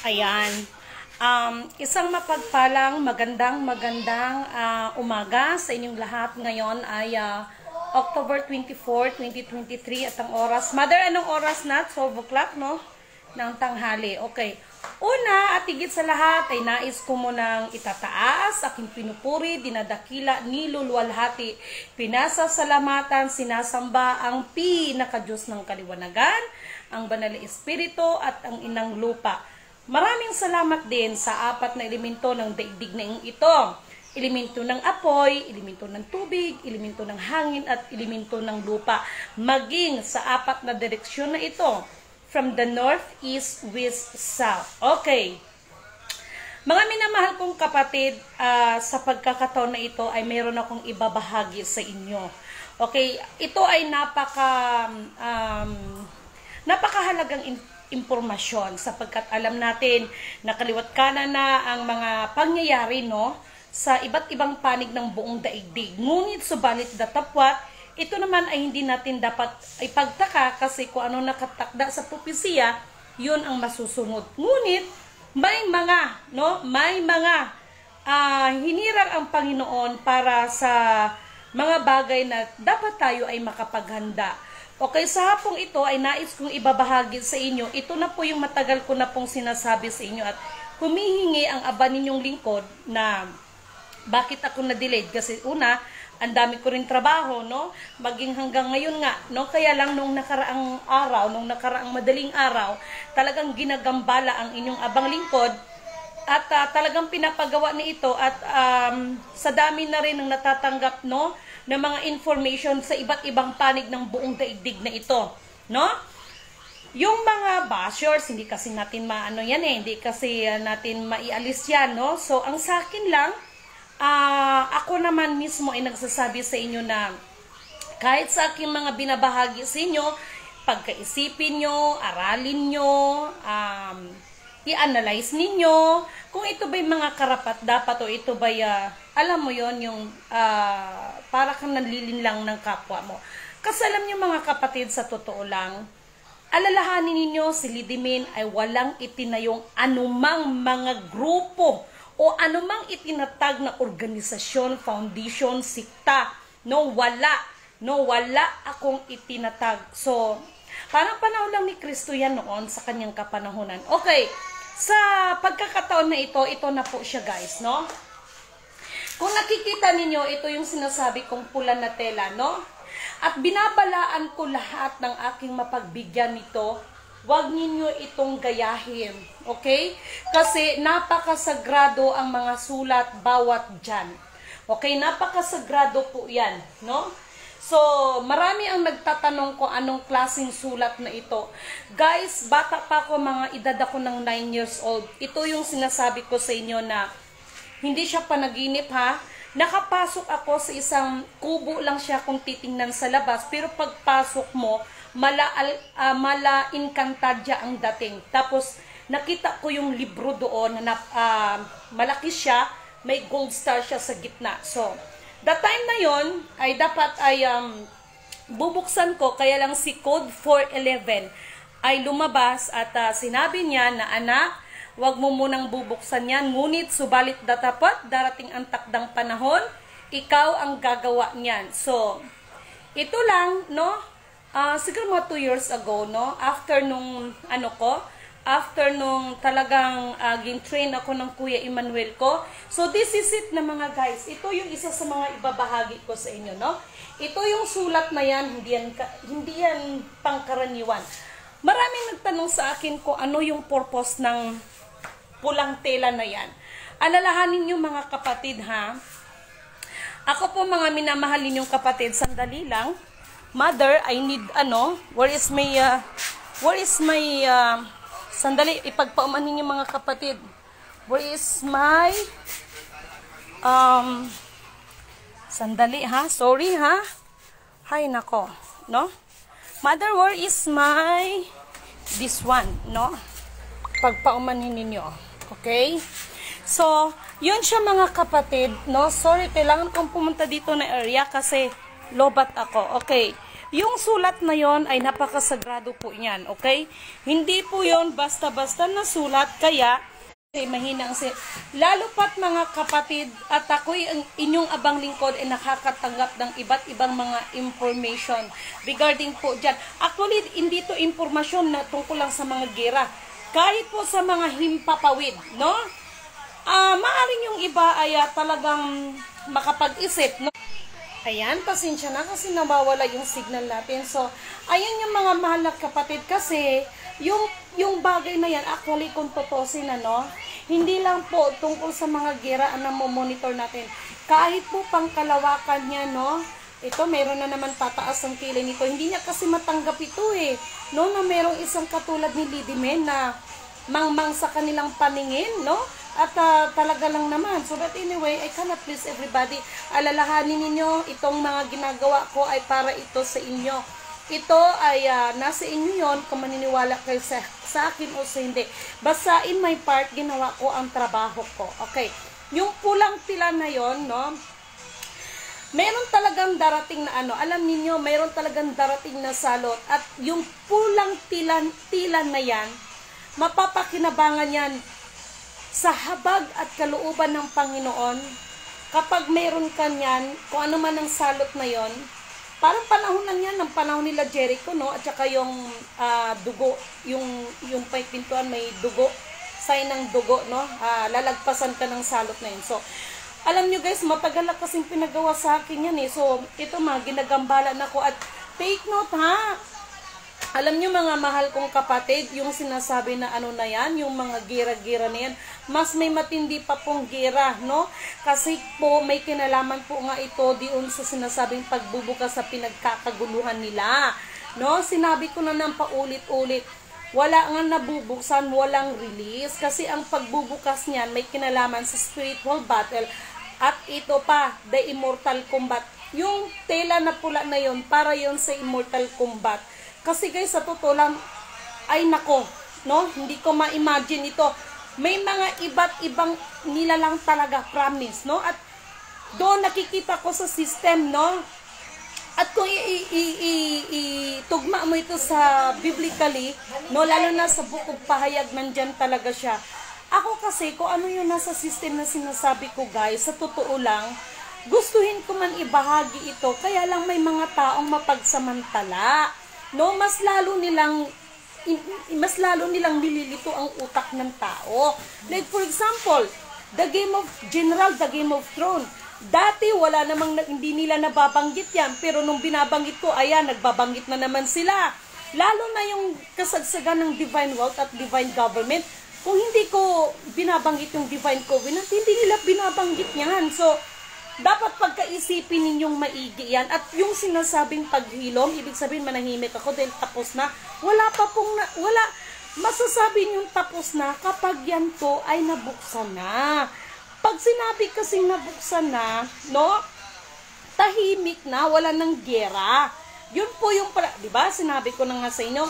Ayan. Isang mapagpalang, magandang umaga sa inyong lahat. Ngayon ay October 24, 2023 at ang oras. Mother, anong oras na? 12 o'clock, no? Ng tanghali. Okay. Una at higit sa lahat ay nais ko munang itataas, aking pinupuri, dinadakila, niluluwalhati, pinasasalamatan, sinasamba ang pinaka-Diyos ng kaliwanagan, ang Banal na Espiritu at ang Inang Lupa. Maraming salamat din sa apat na elemento ng daigdig na ito. Elemento ng apoy, elemento ng tubig, elemento ng hangin at elemento ng lupa. Maging sa apat na direksyon na ito. From the north, east, west, south. Okay. Mga minamahal kong kapatid, sa pagkakataon na ito ay mayroon akong ibabahagi sa inyo. Okay, ito ay napakahalagang impormasyon sapagkat alam natin na kaliwat kanan na ang mga pangyayari, no, sa iba't ibang panig ng buong daigdig. Ngunit subalit datapwat, ito naman ay hindi natin dapat ipagtaka kasi kung ano nakatakda sa propesiya, yun ang masusunod. Ngunit may mga hinirang ang Panginoon para sa mga bagay na dapat tayo ay makapaghanda. Okay, sa hapong ito ay nais kong ibabahagi sa inyo. Ito na po yung matagal ko na pong sinasabi sa inyo at humihingi ang aba ninyong lingkod na bakit ako na-delayed. Kasi una, ang dami ko rin trabaho, no? Maging hanggang ngayon nga, no? Kaya lang nung nakaraang madaling araw, talagang ginagambala ang inyong abang lingkod at talagang pinapagawa ni ito at sa dami na rin ng natatanggap, no, ng mga information sa iba't ibang panig ng buong daigdig na ito, no? Yung mga bashers, hindi kasi natin hindi kasi natin maialis yan, no? So, ang sa akin lang, ako naman mismo ay nagsasabi sa inyo na kahit sa aking mga binabahagi sa inyo, pagkaisipin nyo, aralin nyo, i-analyze ninyo, kung ito ba'y mga karapat dapat o ito ba'y, alam mo yon yung para kang nanlilinlang ng kapwa mo. Kasi alam nyo mga kapatid, sa totoo lang, alalahanin ninyo si Lidimin ay walang itinayong anumang mga grupo o anumang itinatag na organisasyon, foundation, sikta. Wala akong itinatag. So, parang panahon lang ni Kristo yan noon sa kanyang kapanahunan. Okay, sa pagkakataon na ito na po siya guys, no? Kung nakikita ninyo, ito yung sinasabi kong pula na tela, no? At binabalaan ko lahat ng aking mapagbigyan nito, huwag ninyo itong gayahin, okay? Kasi napakasagrado ang mga sulat bawat dyan. Okay, napakasagrado po yan, no? So, marami ang nagtatanong ko anong klaseng sulat na ito. Guys, bata pa ako, mga edad ako ng 9 years old. Ito yung sinasabi ko sa inyo na hindi siya panaginip, ha? Nakapasok ako sa isang kubo lang siya kung titingnan sa labas. Pero pagpasok mo, mala Encantadia ang dating. Tapos, nakita ko yung libro doon na malaki siya, may gold star siya sa gitna. So, that time na yon ay dapat ay bubuksan ko, kaya lang si code 411 ay lumabas at sinabi niya na anak, wag mo munang bubuksan yan, ngunit subalit datapat, darating ang takdang panahon, ikaw ang gagawa niyan. So, ito lang, no? Siguro mga 2 years ago, no? After nung talagang gin-train ako ng Kuya Emmanuel ko. So, this is it na mga guys. Ito yung isa sa mga ibabahagi ko sa inyo, no? Ito yung sulat na yan, hindi yan pangkaraniwan. Maraming nagtanong sa akin kung ano yung purpose ng pulang tela na yan. Alalahanin nyo mga kapatid, ha? Ako po mga minamahal ninyong kapatid, sandali lang. Mother, I need, where is my, sandali, ipagpauman ninyo mga kapatid. Where is my, sandali ha, sorry ha. Hay nako, no? Mother, where is my, this one, no? Pagpaumanin ninyo, okay? So, yun siya mga kapatid, no? Sorry, kailangan kong pumunta dito na area kasi lobat ako, okay? Yung sulat na yon ay napakasagrado po niyan, okay? Hindi po yon basta-basta na sulat, kaya mahina ang lalo pat mga kapatid, at ako'y ang inyong abang lingkod ay nakakatanggap ng iba't ibang mga information regarding po dyan. Actually, hindi to informasyon na tungkol lang sa mga gera. Kahit po sa mga himpapawid, no? Maaring yung iba ay talagang makapag-isip, no? Ayan, pasensya na kasi nawawala yung signal natin. So, ayan yung mga mahal na kapatid, kasi yung bagay na yan, actually kung tutusin, ano, hindi lang po tungkol sa mga gera na monitor natin. Kahit po pang kalawakan niya, no, ito, meron na naman tataas ang kilay nito. Hindi niya kasi matanggap ito eh. No, na merong isang katulad ni Lady Men na mangmang sa kanilang paningin, no? At talaga lang naman. So, but anyway, I cannot please everybody. Alalahanin ninyo, itong mga ginagawa ko ay para ito sa inyo. Ito ay nasa inyo yon kung maniniwala kayo sa akin o sa hindi. Basta in my part, ginawa ko ang trabaho ko. Okay. Yung pulang tila na yon, no? Meron talagang darating na ano. Alam niyo, meron talagang darating na salot. At yung pulang tila na yan, mapapakinabangan yan sa habag at kalooban ng Panginoon. Kapag meron ka niyan, kung ano man ang salot na yon, parang panahon lang yan, ng panahon nila Jericho, no? At saka yung dugo, yung pintuan may dugo, sign ng dugo, no? Lalagpasan ka ng salot na yun. So, alam nyo guys, matagal na kasing pinagawa sa akin yan eh. So, ito ginagambala na ko. At take note ha, alam nyo mga mahal kong kapatid, yung sinasabi na ano na yan, yung mga gira-gira na yan, mas may matindi pa pong gira, no? Kasi po may kinalaman po nga ito diyon sa sinasabing pagbubukas sa pinagkakaguluhan nila, no? Sinabi ko na ng paulit-ulit, wala nga nabubuksan, walang release, kasi ang pagbubukas niyan may kinalaman sa spiritual battle, at ito pa, the immortal combat. Yung tela na pula na yon, para yon sa immortal combat. Kasi guys, sa totoo lang, ay nako, no? Hindi ko ma-imagine ito. May mga iba't ibang nilalang talaga, promise, no? At doon nakikita ko sa system, no? At kung itugma mo ito sa biblically, no? Lalo na sa bukog pahayag, nandyan talaga siya. Ako kasi, kung ano yung nasa system na sinasabi ko guys, sa totoo lang, gustuhin ko man ibahagi ito, kaya lang may mga taong mapagsamantala. No, mas lalo nilang nililito ang utak ng tao. Like for example, the Game of Thrones. Dati wala namang hindi nila nababanggit yan, pero nung binabanggit ko, ayan, nagbabanggit na naman sila. Lalo na yung kasagsagan ng divine wealth at divine government. Kung hindi ko binabanggit yung divine covenant, hindi nila binabanggit yan. So, dapat pagkaisipin ninyong maigi yan. At yung sinasabing paghilom, ibig sabihin manahimik ako dahil tapos na. Wala, masasabi niyong tapos na kapag yan to ay nabuksan na. Pag sinabi kasing nabuksan na, no, tahimik na, wala ng gera. Yun po yung, diba, sinabi ko na nga sa inyo,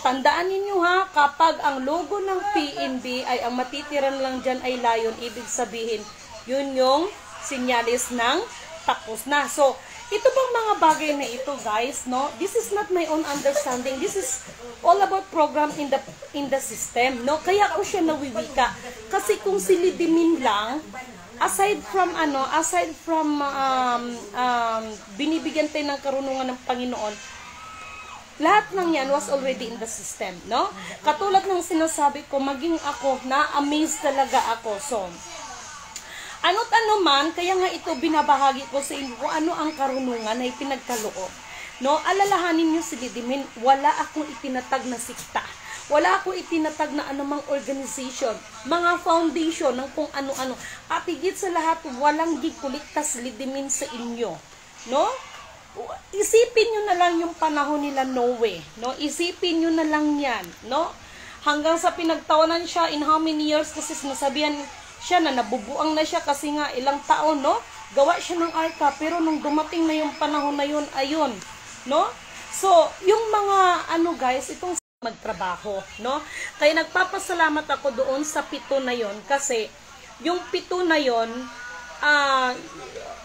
tandaan ninyo ha, kapag ang logo ng PNB ay ang matitiran lang dyan ay lion, ibig sabihin, yun yung sinyalis ng tapos na. So, ito bang mga bagay na ito guys, no? This is not my own understanding. This is all about program in the system, no? Kaya ko siya nawiwika. Kasi kung si Lady Min lang, aside from binibigyan tayo ng karunungan ng Panginoon, lahat ng yan was already in the system, no? Katulad ng sinasabi ko, maging ako, na-amaze talaga ako. So, ano't ano man, kaya nga ito binabahagi ko sa inyo kung ano ang karunungan na ipinagkaloob. No, alalahanin niyo si Lady Min, wala akong itinatag na sikta. Wala akong itinatag na anumang organization, mga foundation ng kung ano-ano. At higit sa lahat, walang gikuliktas Lady Min sa inyo. No? Isipin nyo na lang yung panahon nila Noe. No? Isipin nyo na lang yan. No? Hanggang sa pinagtawanan siya in how many years, kasi sinasabihan siya na nabubuang na siya kasi nga ilang taon, no? Gawa siya ng arka, pero nung dumating na yung panahon na yun, ayun, no? So, yung mga, guys, itong magtrabaho, no? Kaya nagpapasalamat ako doon sa 7 na yon, kasi yung 7 na yon,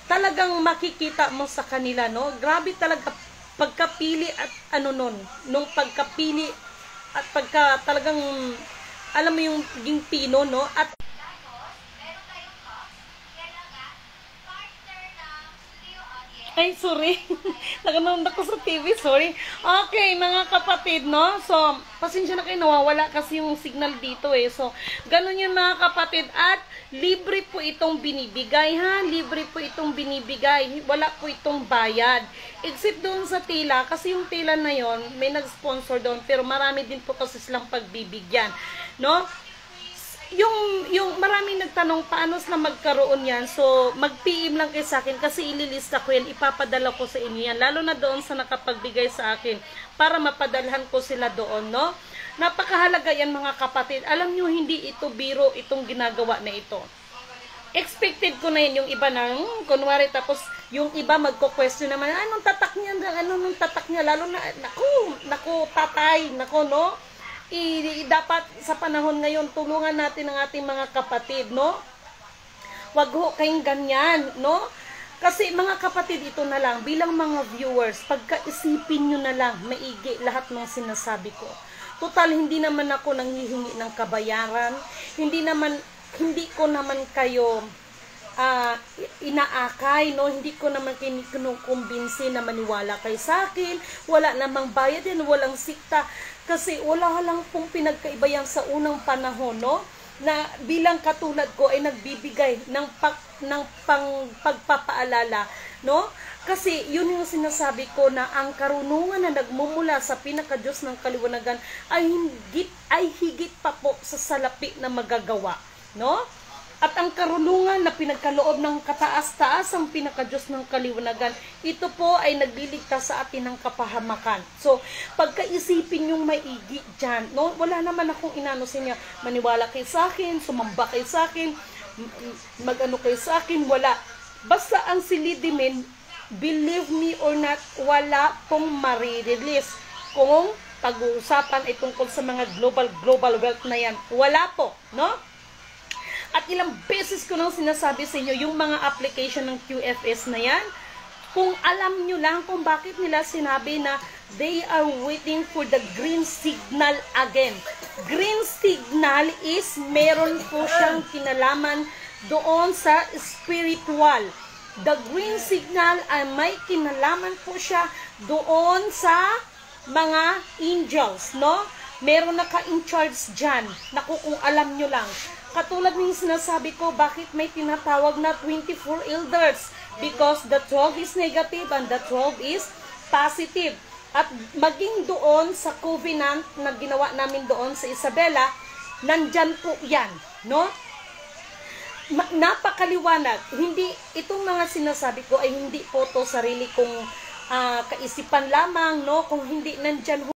talagang makikita mo sa kanila, no? Grabe talaga, pagkapili at ano nun, nung pagkapili at pagka talagang, alam mo yung pino, no? At ay, sorry. Nakanood ako sa TV, sorry. Okay, mga kapatid, no? So, pasensya na kayo, nawawala kasi yung signal dito eh. So, ganun yun mga kapatid. At, libre po itong binibigay, ha? Libre po itong binibigay. Wala po itong bayad. Except doon sa tila, kasi yung tila na yon may nag-sponsor doon, pero marami din po kasi silang pagbibigyan, no? Yung maraming nagtanong paano sila magkaroon yan, so mag-PM lang kayo sa akin kasi ililista ko yan, ipapadala ko sa inyo yan, lalo na doon sa nakapagbigay sa akin para mapadalhan ko sila doon, no? Napakahalaga yan mga kapatid. Alam nyo, hindi ito biro itong ginagawa na ito. Expected ko na yun, yung iba na kunwari, tapos yung iba magko-question naman, anong tatak niya, lalo na naku tatay, naku, no? Dapat sa panahon ngayon tulungan natin ang ating mga kapatid, no? Wag ho kayong ganyan, no? Kasi mga kapatid, ito na lang bilang mga viewers, pagkaisipin niyo na lang maigi lahat ng sinasabi ko. Total, hindi naman ako nanghihingi ng kabayaran, hindi ko naman kayo inaakay, no? Hindi ko naman kinukumbinsi na maniwala kay sa akin, wala namang bayad din, walang sikta. Kasi wala lang pong pinagkaiba yan sa unang panahon, no? Na bilang katulad ko ay nagbibigay ng pagpapaalala, no? Kasi yun yung sinasabi ko na ang karunungan na nagmumula sa pinaka-Diyos ng kaliwanagan ay higit pa po sa salapi na magagawa, no? At ang karunungan na pinagkaloob ng kataas-taas ang pinaka-Diyos ng kaliwanagan, ito po ay nagliligtas sa atin ng kapahamakan. So, pagkaisipin yung maigi dyan, no? Wala naman akong inano sa inyo, maniwala kayo sa akin, sumamba kayo sa akin, mag-ano kayo sa akin, wala. Basta ang silidimin, believe me or not, wala pong marirelease. Kung pag-uusapan ay tungkol sa mga global wealth na yan, wala po, no? At ilang beses ko nang sinasabi sa inyo, yung mga application ng QFS na yan, kung alam nyo lang kung bakit nila sinabi na they are waiting for the green signal again. Green signal is meron po siyang kinalaman doon sa spiritual. The green signal ay may kinalaman po siya doon sa mga angels, no? Meron naka-in charge dyan. Naku, kung alam nyo lang. Katulad ng sinasabi ko, bakit may tinatawag na 24 elders? Because the 12 is negative and the 12 is positive. At maging doon sa covenant na ginawa namin doon sa Isabela, nandyan po yan, no? Napakaliwanag. Hindi, itong mga sinasabi ko ay hindi po to sarili kong kaisipan lamang, no? Kung hindi nandyan